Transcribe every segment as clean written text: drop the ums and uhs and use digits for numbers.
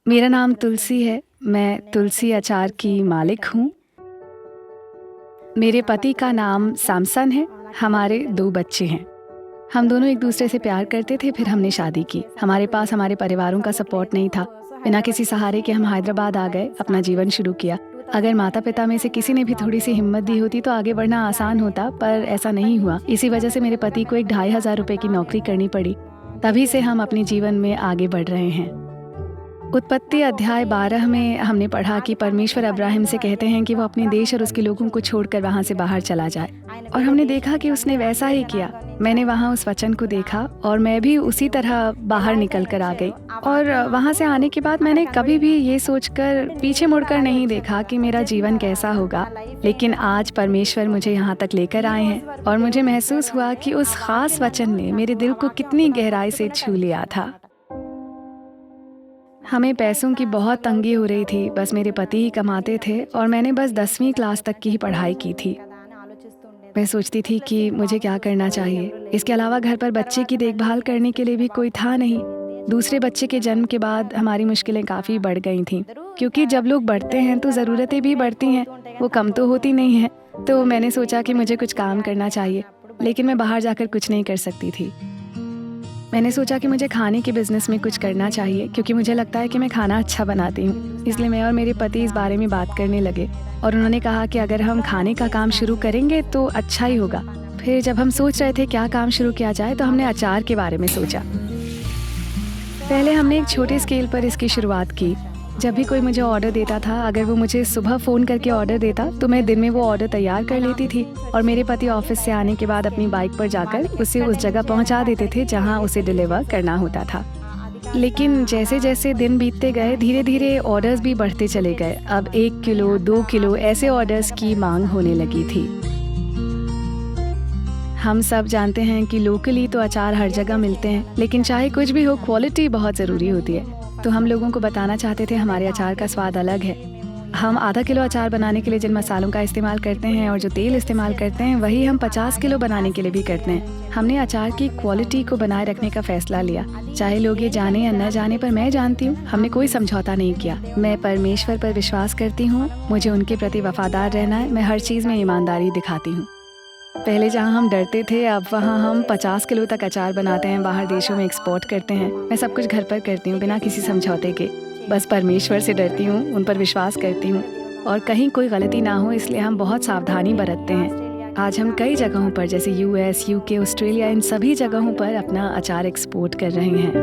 मेरा नाम तुलसी है। मैं तुलसी अचार की मालिक हूँ। मेरे पति का नाम सैमसन है। हमारे 2 बच्चे हैं। हम दोनों एक दूसरे से प्यार करते थे, फिर हमने शादी की। हमारे पास हमारे परिवारों का सपोर्ट नहीं था। बिना किसी सहारे के हम हैदराबाद आ गए, अपना जीवन शुरू किया। अगर माता पिता में से किसी ने भी थोड़ी सी हिम्मत दी होती तो आगे बढ़ना आसान होता, पर ऐसा नहीं हुआ। इसी वजह से मेरे पति को एक 2,500 रुपए की नौकरी करनी पड़ी। तभी से हम अपने जीवन में आगे बढ़ रहे हैं। उत्पत्ति अध्याय 12 में हमने पढ़ा कि परमेश्वर अब्राहम से कहते हैं कि वो अपने देश और उसके लोगों को छोड़कर वहाँ से बाहर चला जाए, और हमने देखा कि उसने वैसा ही किया। मैंने वहाँ उस वचन को देखा और मैं भी उसी तरह बाहर निकल कर आ गई। और वहाँ से आने के बाद मैंने कभी भी ये सोचकर पीछे मुड़कर नहीं देखा कि मेरा जीवन कैसा होगा। लेकिन आज परमेश्वर मुझे यहाँ तक लेकर आए हैं और मुझे महसूस हुआ कि उस खास वचन ने मेरे दिल को कितनी गहराई से छू लिया था। हमें पैसों की बहुत तंगी हो रही थी। बस मेरे पति ही कमाते थे और मैंने बस 10वीं क्लास तक की ही पढ़ाई की थी। मैं सोचती थी कि मुझे क्या करना चाहिए। इसके अलावा घर पर बच्चे की देखभाल करने के लिए भी कोई था नहीं। दूसरे बच्चे के जन्म के बाद हमारी मुश्किलें काफ़ी बढ़ गई थीं, क्योंकि जब लोग बढ़ते हैं तो ज़रूरतें भी बढ़ती हैं, वो कम तो होती नहीं हैं। तो मैंने सोचा कि मुझे कुछ काम करना चाहिए, लेकिन मैं बाहर जाकर कुछ नहीं कर सकती थी। मैंने सोचा कि मुझे खाने के बिज़नेस में कुछ करना चाहिए, क्योंकि मुझे लगता है कि मैं खाना अच्छा बनाती हूँ। इसलिए मैं और मेरे पति इस बारे में बात करने लगे और उन्होंने कहा कि अगर हम खाने का काम शुरू करेंगे तो अच्छा ही होगा। फिर जब हम सोच रहे थे क्या काम शुरू किया जाए तो हमने अचार के बारे में सोचा। पहले हमने एक छोटे स्केल पर इसकी शुरुआत की। जब भी कोई मुझे ऑर्डर देता था, अगर वो मुझे सुबह फ़ोन करके ऑर्डर देता तो मैं दिन में वो ऑर्डर तैयार कर लेती थी और मेरे पति ऑफिस से आने के बाद अपनी बाइक पर जाकर उसे उस जगह पहुंचा देते थे जहां उसे डिलीवर करना होता था। लेकिन जैसे जैसे दिन बीतते गए, धीरे धीरे ऑर्डर्स भी बढ़ते चले गए। अब 1 किलो 2 किलो ऐसे ऑर्डर्स की मांग होने लगी थी। हम सब जानते हैं कि लोकली तो अचार हर जगह मिलते हैं, लेकिन चाहे कुछ भी हो, क्वालिटी बहुत ज़रूरी होती है। तो हम लोगों को बताना चाहते थे हमारे अचार का स्वाद अलग है। हम आधा किलो अचार बनाने के लिए जिन मसालों का इस्तेमाल करते हैं और जो तेल इस्तेमाल करते हैं, वही हम 50 किलो बनाने के लिए भी करते हैं। हमने अचार की क्वालिटी को बनाए रखने का फैसला लिया। चाहे लोग ये जाने या न जाने, पर मैं जानती हूँ हमने कोई समझौता नहीं किया। मैं परमेश्वर पर विश्वास करती हूँ, मुझे उनके प्रति वफादार रहना है। मैं हर चीज़ में ईमानदारी दिखाती हूँ। पहले जहाँ हम डरते थे, अब वहाँ हम 50 किलो तक अचार बनाते हैं, बाहर देशों में एक्सपोर्ट करते हैं। मैं सब कुछ घर पर करती हूँ बिना किसी समझौते के। बस परमेश्वर से डरती हूँ, उन पर विश्वास करती हूँ और कहीं कोई गलती ना हो, इसलिए हम बहुत सावधानी बरतते हैं। आज हम कई जगहों पर जैसे यूएस, यूके, ऑस्ट्रेलिया, इन सभी जगहों पर अपना अचार एक्सपोर्ट कर रहे हैं।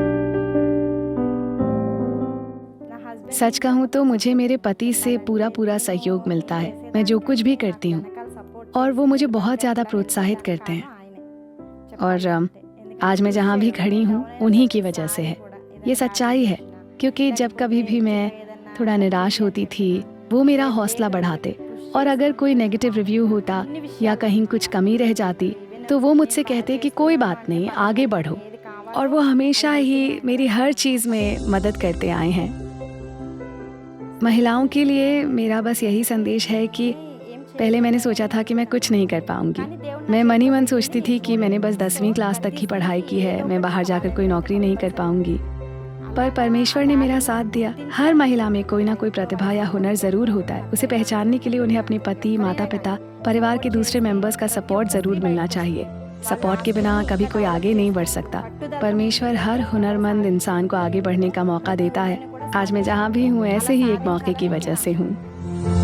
सच कहूँ तो मुझे मेरे पति से पूरा सहयोग मिलता है। मैं जो कुछ भी करती हूँ और वो मुझे बहुत ज़्यादा प्रोत्साहित करते हैं। और आज मैं जहाँ भी खड़ी हूँ उन्हीं की वजह से है। ये सच्चाई है, क्योंकि जब कभी भी मैं थोड़ा निराश होती थी, वो मेरा हौसला बढ़ाते। और अगर कोई नेगेटिव रिव्यू होता या कहीं कुछ कमी रह जाती तो वो मुझसे कहते कि कोई बात नहीं, आगे बढ़ो। और वो हमेशा ही मेरी हर चीज़ में मदद करते आए हैं। महिलाओं के लिए मेरा बस यही संदेश है कि पहले मैंने सोचा था कि मैं कुछ नहीं कर पाऊंगी। मैं मन ही मन सोचती थी कि मैंने बस 10वीं क्लास तक ही पढ़ाई की है, मैं बाहर जाकर कोई नौकरी नहीं कर पाऊंगी। पर परमेश्वर ने मेरा साथ दिया। हर महिला में कोई ना कोई प्रतिभा या हुनर ज़रूर होता है। उसे पहचानने के लिए उन्हें अपने पति, माता पिता, परिवार के दूसरे मेंबर्स का सपोर्ट ज़रूर मिलना चाहिए। सपोर्ट के बिना कभी कोई आगे नहीं बढ़ सकता। परमेश्वर हर हुनरमंद इंसान को आगे बढ़ने का मौका देता है। आज मैं जहाँ भी हूँ ऐसे ही एक मौके की वजह से हूँ।